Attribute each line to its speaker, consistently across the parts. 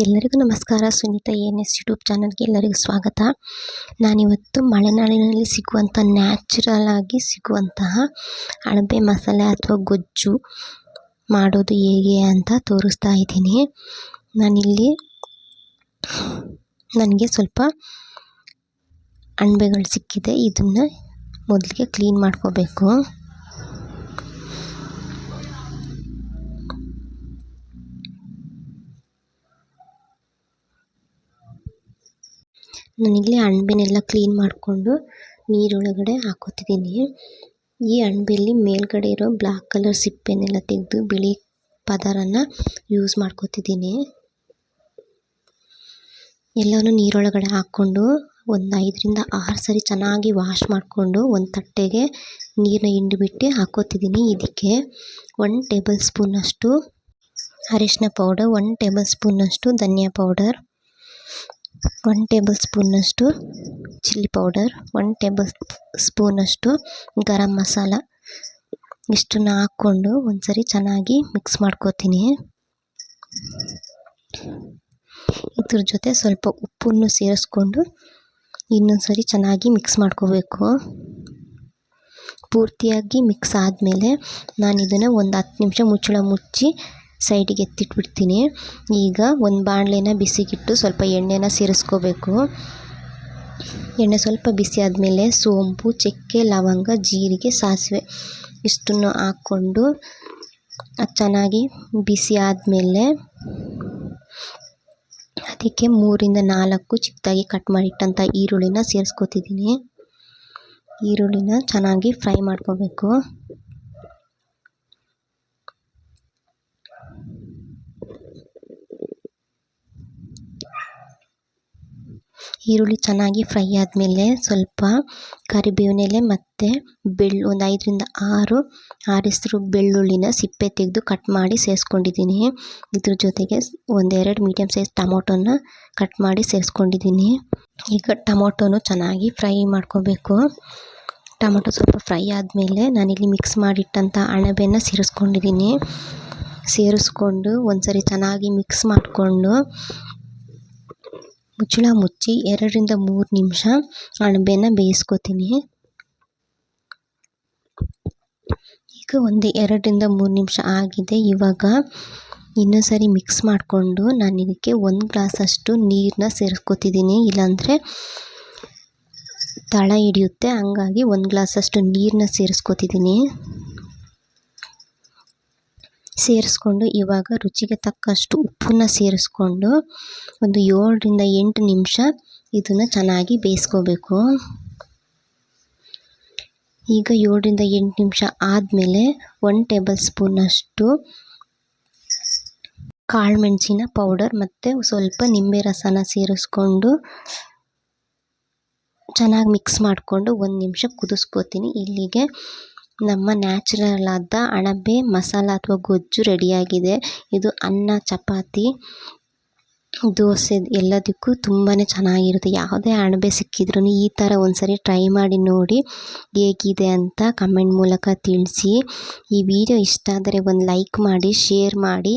Speaker 1: ಎಲ್ಲರಿಗೂ ನಮಸ್ಕಾರ. Sunita ANS YouTube ಚಾನಲ್ಗೆ ಎಲ್ಲರಿಗೂ ಸ್ವಾಗತ. ನಾನಿವತ್ತು ಮಲೆನಾಡಿನಲ್ಲಿ ಸಿಗುವಂಥ ನ್ಯಾಚುರಲ್ ಆಗಿ ಸಿಗುವಂತಹ ಅಣಬೆ ಮಸಾಲೆ ಅಥವಾ ಗೊಜ್ಜು ಮಾಡೋದು ಹೇಗೆ ಅಂತ ತೋರಿಸ್ತಾ ಇದ್ದೀನಿ. ನಾನಿಲ್ಲಿ ನನಗೆ ಸ್ವಲ್ಪ ಅಣಬೆಗಳು ಸಿಕ್ಕಿದೆ. ಇದನ್ನು ಮೊದಲಿಗೆ ಕ್ಲೀನ್ ಮಾಡ್ಕೋಬೇಕು. ನಾನಿಲ್ಲಿ ಅಣಬೆನೆಲ್ಲ ಕ್ಲೀನ್ ಮಾಡಿಕೊಂಡು ನೀರೊಳಗಡೆ ಹಾಕೋತಿದ್ದೀನಿ. ಈ ಅಣಬೆಯಲ್ಲಿ ಮೇಲ್ಗಡೆ ಇರೋ ಬ್ಲ್ಯಾಕ್ ಕಲರ್ ಸಿಪ್ಪೆನೆಲ್ಲ ತೆಗೆದು ಬಿಳಿ ಪದರನ ಯೂಸ್ ಮಾಡ್ಕೋತಿದ್ದೀನಿ. ಎಲ್ಲನೂ ನೀರೊಳಗಡೆ ಹಾಕ್ಕೊಂಡು ಒಂದು 5ರಿಂದ 6 ಸರಿ ಚೆನ್ನಾಗಿ ವಾಶ್ ಮಾಡಿಕೊಂಡು ಒಂದು ತಟ್ಟೆಗೆ ನೀರನ್ನ ಹಿಂಡಿಬಿಟ್ಟು ಹಾಕೋತಿದ್ದೀನಿ. ಇದಕ್ಕೆ 1 ಟೇಬಲ್ ಸ್ಪೂನಷ್ಟು ಅರಿಶಿನ ಪೌಡರ್, 1 ಟೇಬಲ್ ಸ್ಪೂನಷ್ಟು ಧನಿಯಾ ಪೌಡರ್, 1 ಟೇಬಲ್ ಸ್ಪೂನಷ್ಟು ಚಿಲ್ಲಿ ಪೌಡರ್, 1 ಟೇಬಲ್ ಸ್ಪೂನಷ್ಟು ಗರಂ ಮಸಾಲ ಇಷ್ಟನ್ನು ಹಾಕ್ಕೊಂಡು ಒಂದ್ಸರಿ ಚೆನ್ನಾಗಿ ಮಿಕ್ಸ್ ಮಾಡ್ಕೋತೀನಿ. ಇದ್ರ ಜೊತೆ ಸ್ವಲ್ಪ ಉಪ್ಪನ್ನು ಸೇರಿಸ್ಕೊಂಡು ಇನ್ನೊಂದ್ಸರಿ ಚೆನ್ನಾಗಿ ಮಿಕ್ಸ್ ಮಾಡ್ಕೋಬೇಕು. ಪೂರ್ತಿಯಾಗಿ ಮಿಕ್ಸ್ ಆದಮೇಲೆ ನಾನು ಇದನ್ನು ಒಂದು 10 ನಿಮಿಷ ಮುಚ್ಚಳ ಮುಚ್ಚಿ ಸೈಡಿಗೆ ಎತ್ತಿಟ್ಬಿಡ್ತೀನಿ. ಈಗ ಒಂದು ಬಾಣಲೆನ ಬಿಸಿಗಿಟ್ಟು ಸ್ವಲ್ಪ ಎಣ್ಣೆನ ಸೇರಿಸ್ಕೋಬೇಕು. ಎಣ್ಣೆ ಸ್ವಲ್ಪ ಬಿಸಿ ಆದಮೇಲೆ ಸೋಂಪು, ಚಕ್ಕೆ, ಲವಂಗ, ಜೀರಿಗೆ, ಸಾಸಿವೆ ಇಷ್ಟನ್ನು ಹಾಕ್ಕೊಂಡು ಅದು ಚೆನ್ನಾಗಿ ಬಿಸಿ ಆದಮೇಲೆ ಅದಕ್ಕೆ 3ರಿಂದ 4 ಚಿಕ್ಕದಾಗಿ ಕಟ್ ಮಾಡಿಟ್ಟಂಥ ಈರುಳ್ಳಿನ ಸೇರಿಸ್ಕೋತಿದ್ದೀನಿ. ಈರುಳ್ಳಿನ ಚೆನ್ನಾಗಿ ಫ್ರೈ ಮಾಡ್ಕೋಬೇಕು. ಈರುಳ್ಳಿ ಚೆನ್ನಾಗಿ ಫ್ರೈ ಆದಮೇಲೆ ಸ್ವಲ್ಪ ಕರಿಬೇವಿನ ಎಲೆ ಮತ್ತು ಒಂದು 5ರಿಂದ 6 ಹೆಸರು ಬೆಳ್ಳುಳ್ಳಿನ ಸಿಪ್ಪೆ ತೆಗೆದು ಕಟ್ ಮಾಡಿ ಸೇರಿಸ್ಕೊಂಡಿದ್ದೀನಿ. ಇದ್ರ ಜೊತೆಗೆ 1-2 ಮೀಡಿಯಮ್ ಸೈಜ್ ಟೊಮೊಟೊನ ಕಟ್ ಮಾಡಿ ಸೇರಿಸ್ಕೊಂಡಿದ್ದೀನಿ. ಈಗ ಟೊಮೊಟೊನು ಚೆನ್ನಾಗಿ ಫ್ರೈ ಮಾಡ್ಕೋಬೇಕು. ಟೊಮೊಟೊ ಸ್ವಲ್ಪ ಫ್ರೈ ಆದಮೇಲೆ ನಾನಿಲ್ಲಿ ಮಿಕ್ಸ್ ಮಾಡಿಟ್ಟಂಥ ಅಣಬೆನ ಸೇರಿಸ್ಕೊಂಡಿದ್ದೀನಿ. ಸೇರಿಸ್ಕೊಂಡು ಒಂದ್ಸರಿ ಚೆನ್ನಾಗಿ ಮಿಕ್ಸ್ ಮಾಡಿಕೊಂಡು ಮುಚ್ಚಳ ಮುಚ್ಚಿ 2ರಿಂದ 3 ನಿಮಿಷ ಅಣಬೆನ ಬೇಯಿಸ್ಕೋತೀನಿ. ಈಗ ಒಂದು 2ರಿಂದ 3 ನಿಮಿಷ ಆಗಿದೆ. ಇವಾಗ ಇನ್ನೊಂದು ಸರಿ ಮಿಕ್ಸ್ ಮಾಡಿಕೊಂಡು ನಾನು ಇದಕ್ಕೆ 1 ಗ್ಲಾಸಷ್ಟು ನೀರನ್ನ ಸೇರಿಸ್ಕೋತಿದ್ದೀನಿ. ಇಲ್ಲಾಂದರೆ ತಳ ಹಿಡಿಯುತ್ತೆ, ಹಂಗಾಗಿ 1 ಗ್ಲಾಸಷ್ಟು ನೀರನ್ನ ಸೇರಿಸ್ಕೋತಿದ್ದೀನಿ. ಸೇರಿಸ್ಕೊಂಡು ಇವಾಗ ರುಚಿಗೆ ತಕ್ಕಷ್ಟು ಉಪ್ಪನ್ನ ಸೇರಿಸ್ಕೊಂಡು ಒಂದು 7ರಿಂದ 8 ನಿಮಿಷ ಇದನ್ನು ಚೆನ್ನಾಗಿ ಬೇಯಿಸ್ಕೋಬೇಕು. ಈಗ 7ರಿಂದ 8 ನಿಮಿಷ ಆದಮೇಲೆ 1 ಟೇಬಲ್ ಸ್ಪೂನಷ್ಟು ಕಾಳುಮೆಣಸಿನ ಪೌಡರ್ ಮತ್ತು ಸ್ವಲ್ಪ ನಿಂಬೆ ರಸನ ಸೇರಿಸ್ಕೊಂಡು ಚೆನ್ನಾಗಿ ಮಿಕ್ಸ್ ಮಾಡಿಕೊಂಡು 1 ನಿಮಿಷ ಕುದಿಸ್ಕೋತೀನಿ. ಇಲ್ಲಿಗೆ ನಮ್ಮ ನ್ಯಾಚುರಲ್ ಆದ ಅಣಬೆ ಮಸಾಲ ಅಥವಾ ಗೊಜ್ಜು ರೆಡಿಯಾಗಿದೆ. ಇದು ಅನ್ನ, ಚಪಾತಿ, ದೋಸೆ ಎಲ್ಲದಕ್ಕೂ ತುಂಬಾ ಚೆನ್ನಾಗಿರುತ್ತೆ. ಯಾವುದೇ ಅಣಬೆ ಸಿಕ್ಕಿದ್ರೂ ಈ ಥರ ಒಂದ್ಸರಿ ಟ್ರೈ ಮಾಡಿ ನೋಡಿ ಹೇಗಿದೆ ಅಂತ ಕಮೆಂಟ್ ಮೂಲಕ ತಿಳಿಸಿ. ಈ ವಿಡಿಯೋ ಇಷ್ಟ ಆದರೆ ಒಂದು ಲೈಕ್ ಮಾಡಿ, ಶೇರ್ ಮಾಡಿ,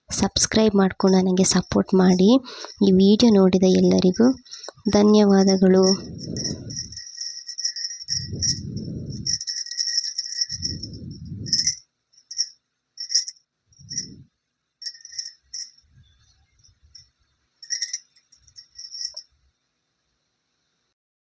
Speaker 1: ಸಬ್ಸ್ಕ್ರೈಬ್ ಮಾಡ್ಕೊಂಡು ನನಗೆ ಸಪೋರ್ಟ್ ಮಾಡಿ. ಈ ವಿಡಿಯೋ ನೋಡಿದ ಎಲ್ಲರಿಗೂ ಧನ್ಯವಾದಗಳು.